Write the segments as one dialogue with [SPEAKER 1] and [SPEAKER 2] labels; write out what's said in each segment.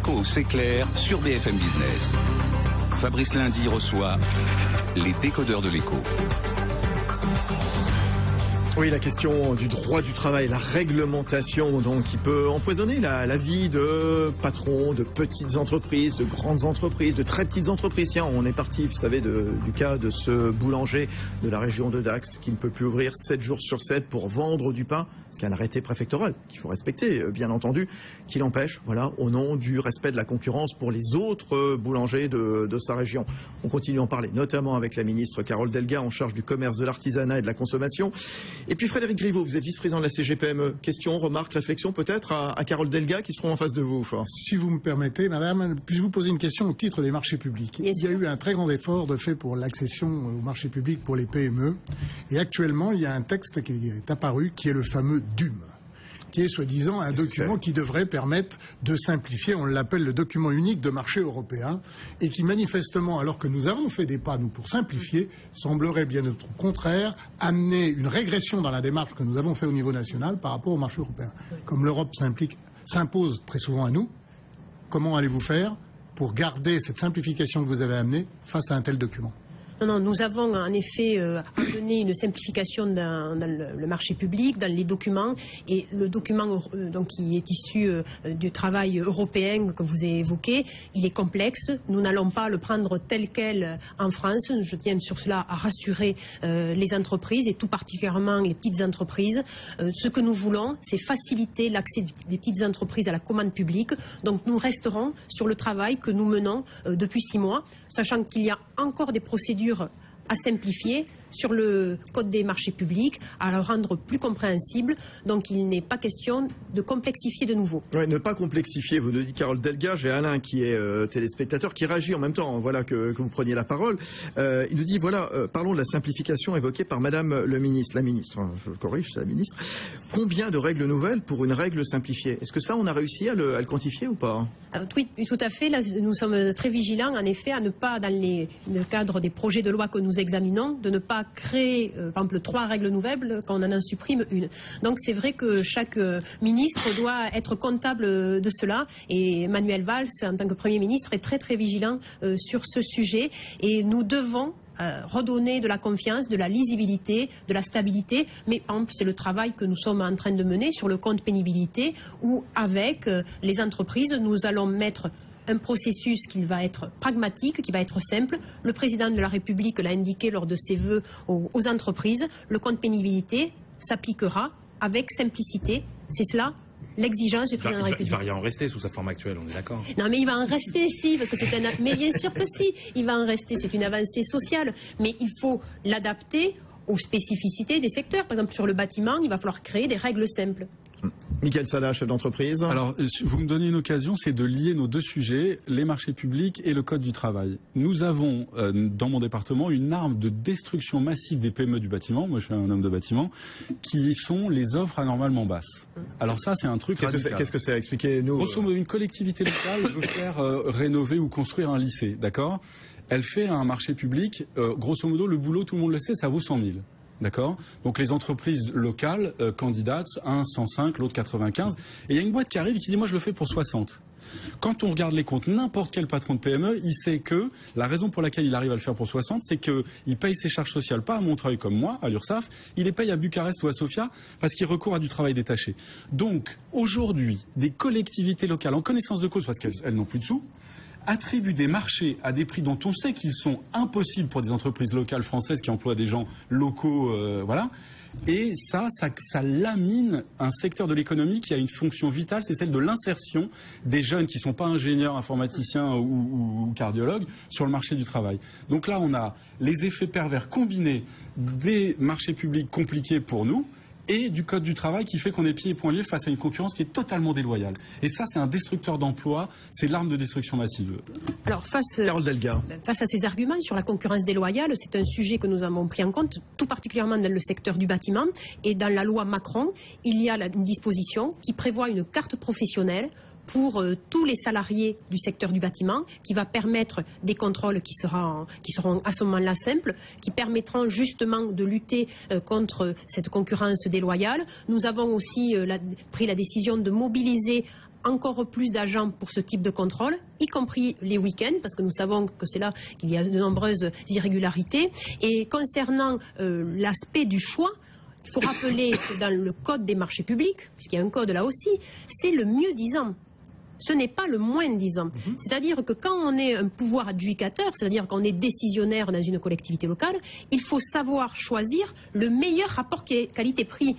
[SPEAKER 1] L'écho, c'est clair sur BFM Business. Fabrice Lundi reçoit les décodeurs de l'écho.
[SPEAKER 2] Oui, la question du droit du travail, la réglementation donc, qui peut empoisonner la vie de patrons, de petites entreprises, de grandes entreprises, de très petites entreprises. Tiens, on est parti, vous savez, du cas de ce boulanger de la région de Dax qui ne peut plus ouvrir 7 jours sur 7 pour vendre du pain. Parce qu'il y a un arrêté préfectoral qu'il faut respecter, bien entendu, qui l'empêche, voilà, au nom du respect de la concurrence pour les autres boulangers de sa région. On continue à en parler, notamment avec la ministre Carole Delga en charge du commerce, de l'artisanat et de la consommation. Et puis Frédéric Griveaux, vous êtes vice-président de la CGPME. Question, remarque, réflexion peut-être à Carole Delga qui se trouve en face de vous.
[SPEAKER 3] Si vous me permettez, madame, puis-je vous poser une question au titre des marchés publics? Il y a eu un très grand effort de fait pour l'accession aux marchés publics pour les PME. Et actuellement, il y a un texte qui est apparu qui est le fameux DUM, qui est soi-disant un document qui devrait permettre de simplifier, on l'appelle le document unique de marché européen, et qui manifestement, alors que nous avons fait des pas, nous, pour simplifier, semblerait bien au contraire amener une régression dans la démarche que nous avons fait au niveau national par rapport au marché européen. Comme l'Europe s'impose très souvent à nous, comment allez-vous faire pour garder cette simplification que vous avez amenée face à un tel document ?
[SPEAKER 4] Non, nous avons en effet amené une simplification dans le marché public, dans les documents, et le document donc, qui est issu du travail européen que vous avez évoqué, il est complexe. Nous n'allons pas le prendre tel quel en France. Je tiens sur cela à rassurer les entreprises, et tout particulièrement les petites entreprises. Ce que nous voulons, c'est faciliter l'accès des petites entreprises à la commande publique. Donc nous resterons sur le travail que nous menons depuis 6 mois, sachant qu'il y a encore des procédures à simplifier sur le code des marchés publics, à le rendre plus compréhensible. Donc il n'est pas question de complexifier de nouveau.
[SPEAKER 2] Ouais, ne pas complexifier, vous nous dit Carole Delga. J'ai Alain qui est téléspectateur, qui réagit en même temps, voilà, que vous preniez la parole. Il nous dit, voilà, parlons de la simplification évoquée par Madame la ministre, je le corrige, c'est la ministre. Combien de règles nouvelles pour une règle simplifiée? Est-ce que ça, on a réussi à le quantifier ou pas?
[SPEAKER 4] Oui, tout à fait. Là, nous sommes très vigilants, en effet, à ne pas, dans le cadre des projets de loi que nous examinons, de ne pas créer, par exemple, 3 règles nouvelles quand on en supprime une. Donc c'est vrai que chaque ministre doit être comptable de cela, et Manuel Valls, en tant que Premier ministre, est très très vigilant sur ce sujet, et nous devons redonner de la confiance, de la lisibilité, de la stabilité. Mais par exemple, c'est le travail que nous sommes en train de mener sur le compte pénibilité, où avec les entreprises, nous allons mettre un processus qui va être pragmatique, qui va être simple. Le président de la République l'a indiqué lors de ses vœux aux entreprises. Le compte pénibilité s'appliquera avec simplicité. C'est cela l'exigence du président de la République.
[SPEAKER 5] Il va rien en rester sous sa forme actuelle, on est d'accord?
[SPEAKER 4] Non, mais il va en rester, si, parce que mais bien sûr que si, il va en rester. C'est une avancée sociale, mais il faut l'adapter aux spécificités des secteurs. Par exemple, sur le bâtiment, il va falloir créer des règles simples.
[SPEAKER 2] Michael Sada, chef d'entreprise.
[SPEAKER 6] Alors, vous me donnez une occasion, c'est de lier nos 2 sujets, les marchés publics et le code du travail. Nous avons, dans mon département, une arme de destruction massive des PME du bâtiment, moi je suis un homme de bâtiment, qui sont les offres anormalement basses. Alors ça, c'est un truc radical.
[SPEAKER 2] Qu'est-ce que c'est? Expliquez-nous.
[SPEAKER 6] Grosso modo, une collectivité locale veut faire rénover ou construire un lycée, d'accord? Elle fait un marché public, grosso modo, le boulot, tout le monde le sait, ça vaut 100 000. D'accord? Donc les entreprises locales candidatent, un 105, l'autre 95. Et il y a une boîte qui arrive et qui dit moi je le fais pour 60. Quand on regarde les comptes, n'importe quel patron de PME, il sait que la raison pour laquelle il arrive à le faire pour 60, c'est qu'il paye ses charges sociales pas à Montreuil comme moi, à l'URSSAF, il les paye à Bucarest ou à Sofia parce qu'il recourt à du travail détaché. Donc aujourd'hui, des collectivités locales en connaissance de cause, parce qu'elles n'ont plus de sous, attribuent des marchés à des prix dont on sait qu'ils sont impossibles pour des entreprises locales françaises qui emploient des gens locaux, voilà. Et ça lamine un secteur de l'économie qui a une fonction vitale, c'est celle de l'insertion des jeunes qui ne sont pas ingénieurs, informaticiens ou cardiologues sur le marché du travail. Donc là, on a les effets pervers combinés des marchés publics compliqués pour nous, et du code du travail qui fait qu'on est pieds et poings liés face à une concurrence qui est totalement déloyale. Et ça, c'est un destructeur d'emplois, c'est l'arme de destruction massive.
[SPEAKER 4] Alors, face à ces arguments sur la concurrence déloyale, c'est un sujet que nous avons pris en compte, tout particulièrement dans le secteur du bâtiment. Et dans la loi Macron, il y a une disposition qui prévoit une carte professionnelle pour tous les salariés du secteur du bâtiment, qui va permettre des contrôles qui seront à ce moment-là simples, qui permettront justement de lutter contre cette concurrence déloyale. Nous avons aussi pris la décision de mobiliser encore plus d'agents pour ce type de contrôle, y compris les week-ends, parce que nous savons que c'est là qu'il y a de nombreuses irrégularités. Et concernant l'aspect du choix, il faut rappeler que dans le code des marchés publics, puisqu'il y a un code là aussi, c'est le mieux-disant. Ce n'est pas le moins-disant. C'est-à-dire que quand on est un pouvoir adjudicateur, c'est-à-dire qu'on est décisionnaire dans une collectivité locale, il faut savoir choisir le meilleur rapport qualité-prix.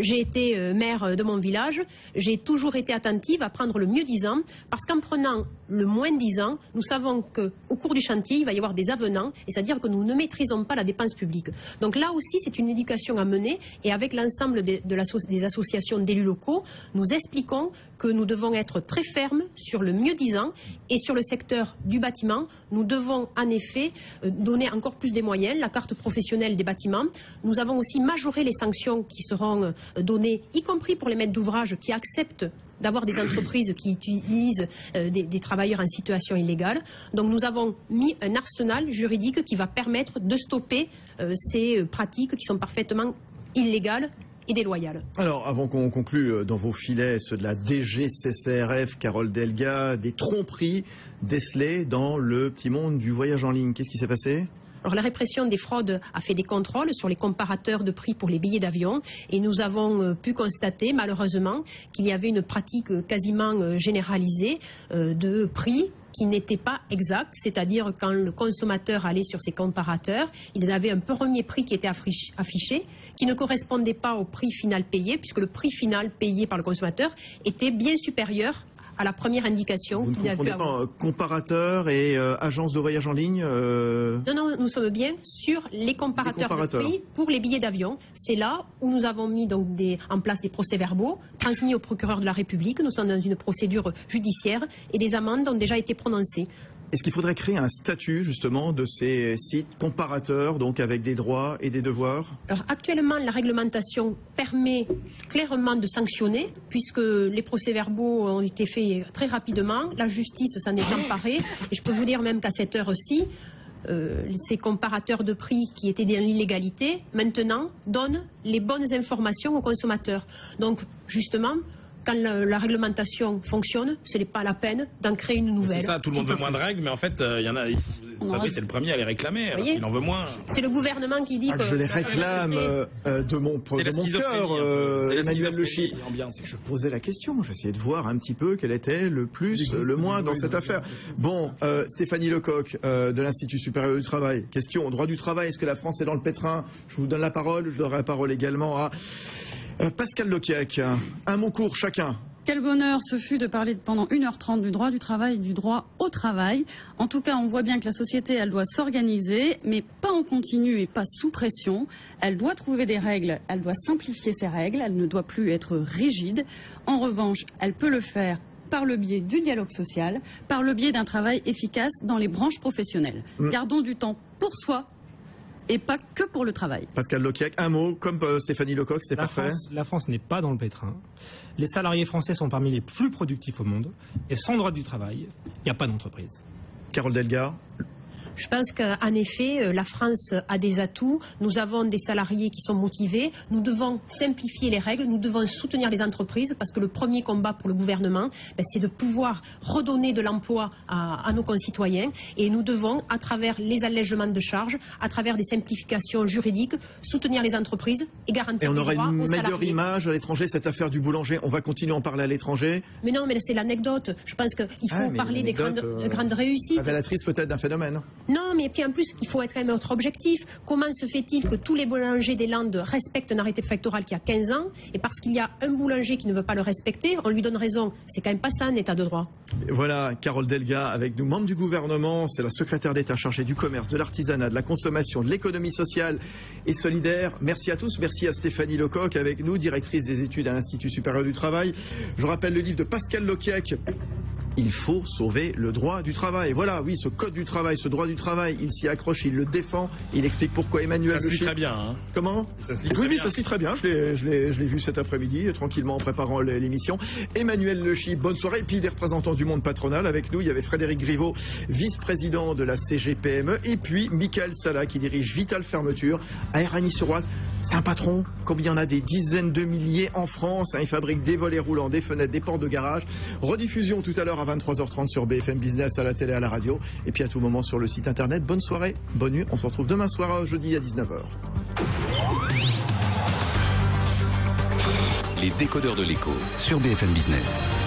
[SPEAKER 4] J'ai été maire de mon village, j'ai toujours été attentive à prendre le mieux-disant, parce qu'en prenant le moins-disant, nous savons qu'au cours du chantier, il va y avoir des avenants, et c'est-à-dire que nous ne maîtrisons pas la dépense publique. Donc là aussi, c'est une éducation à mener, et avec l'ensemble des associations d'élus locaux, nous expliquons que nous devons être très fermes sur le mieux-disant, et sur le secteur du bâtiment, nous devons en effet donner encore plus des moyens, la carte professionnelle des bâtiments. Nous avons aussi majoré les sanctions qui seront données, y compris pour les maîtres d'ouvrage qui acceptent d'avoir des entreprises qui utilisent des travailleurs en situation illégale. Donc nous avons mis un arsenal juridique qui va permettre de stopper ces pratiques qui sont parfaitement illégales et déloyale.
[SPEAKER 2] Alors, avant qu'on conclue dans vos filets, ceux de la DGCCRF, Carole Delga, des tromperies décelées dans le petit monde du voyage en ligne. Qu'est-ce qui s'est passé ?
[SPEAKER 4] Alors, la répression des fraudes a fait des contrôles sur les comparateurs de prix pour les billets d'avion, et nous avons pu constater malheureusement qu'il y avait une pratique quasiment généralisée de prix qui n'était pas exact, c'est-à-dire quand le consommateur allait sur ces comparateurs, il avait un premier prix qui était affiché, qui ne correspondait pas au prix final payé, puisque le prix final payé par le consommateur était bien supérieur à la première indication qu'il avait pu avoir.
[SPEAKER 2] Comparateur et agence de voyage en ligne
[SPEAKER 4] Non, nous sommes bien sur les comparateurs de prix pour les billets d'avion. C'est là où nous avons mis donc en place des procès-verbaux transmis au procureur de la République. Nous sommes dans une procédure judiciaire et des amendes ont déjà été prononcées.
[SPEAKER 2] Est-ce qu'il faudrait créer un statut justement de ces sites comparateurs, donc avec des droits et des devoirs ?
[SPEAKER 4] Alors actuellement, la réglementation permet clairement de sanctionner, puisque les procès-verbaux ont été faits très rapidement, la justice s'en est emparée, et je peux vous dire même qu'à cette heure-ci, ces comparateurs de prix qui étaient dans l'illégalité, maintenant, donnent les bonnes informations aux consommateurs. Donc justement, quand la réglementation fonctionne, ce n'est pas la peine d'en créer une nouvelle.
[SPEAKER 5] C'est ça, tout le monde veut moins de règles, mais en fait, il y en a. Fabrice est le premier à les réclamer, alors il en veut moins.
[SPEAKER 4] C'est le gouvernement qui dit que...
[SPEAKER 2] Je les réclame de mon cœur, Emmanuel Le Chypre. Je posais la question, j'essayais de voir un petit peu quel était le plus, le moins dans cette affaire. Bon, Stéphanie Lecoq de l'Institut supérieur du travail. Question, droit du travail, est-ce que la France est dans le pétrin ? Je vous donne la parole, je donnerai la parole également à Pascal Lokiak. Un mot court chacun.
[SPEAKER 7] Quel bonheur ce fut de parler pendant 1h30 du droit du travail, du droit au travail. En tout cas, on voit bien que la société, elle doit s'organiser, mais pas en continu et pas sous pression. Elle doit trouver des règles, elle doit simplifier ses règles, elle ne doit plus être rigide. En revanche, elle peut le faire par le biais du dialogue social, par le biais d'un travail efficace dans les branches professionnelles. Gardons du temps pour soi et pas que pour le travail.
[SPEAKER 2] Pascal Lokiak, un mot, comme Stéphanie Lecoq, c'était parfait.
[SPEAKER 8] La France n'est pas dans le pétrin. Les salariés français sont parmi les plus productifs au monde. Et sans droit du travail, il n'y a pas d'entreprise.
[SPEAKER 2] Carole Delga.
[SPEAKER 4] Je pense qu'en effet, la France a des atouts. Nous avons des salariés qui sont motivés. Nous devons simplifier les règles. Nous devons soutenir les entreprises parce que le premier combat pour le gouvernement, c'est de pouvoir redonner de l'emploi à nos concitoyens. Et nous devons, à travers les allègements de charges, à travers des simplifications juridiques, soutenir les entreprises et garantir les droits aux salariés. Et on aura une meilleure
[SPEAKER 2] image à l'étranger, cette affaire du boulanger. On va continuer à en parler à l'étranger.
[SPEAKER 4] Mais non, mais c'est l'anecdote. Je pense qu'il faut parler des grandes réussites.
[SPEAKER 2] Révélatrice peut-être d'un phénomène.
[SPEAKER 4] Non, mais puis en plus, il faut être quand même autre objectif. Comment se fait-il que tous les boulangers des Landes respectent un arrêté préfectoral qui a 15 ans et parce qu'il y a un boulanger qui ne veut pas le respecter, on lui donne raison. C'est quand même pas ça un état de droit.
[SPEAKER 2] Et voilà, Carole Delga avec nous, membre du gouvernement, c'est la secrétaire d'État chargée du commerce, de l'artisanat, de la consommation, de l'économie sociale et solidaire. Merci à tous, merci à Stéphanie Lecoq avec nous, directrice des études à l'Institut supérieur du travail. Je rappelle le livre de Pascal Lokiak, il faut sauver le droit du travail. Voilà, oui, ce code du travail, ce droit du travail, il s'y accroche, il le défend, il explique pourquoi Emmanuel Le Chypre...
[SPEAKER 5] Ça se lit très bien, hein.
[SPEAKER 2] Comment? Oui, ça se lit très bien, je l'ai vu cet après-midi, tranquillement en préparant l'émission. Emmanuel Le Chypre, bonne soirée. Et puis des représentants du monde patronal avec nous, il y avait Frédéric Griveaux, vice-président de la CGPME, et puis Michael Sala qui dirige Vital Fermeture à Eragny-sur-Oise. C'est un patron, comme il y en a des dizaines de milliers en France. Il fabrique des volets roulants, des fenêtres, des portes de garage. Rediffusion tout à l'heure à 23h30 sur BFM Business, à la télé, à la radio. Et puis à tout moment sur le site internet. Bonne soirée, bonne nuit. On se retrouve demain soir, jeudi à 19h.
[SPEAKER 1] Les décodeurs de l'écho sur BFM Business.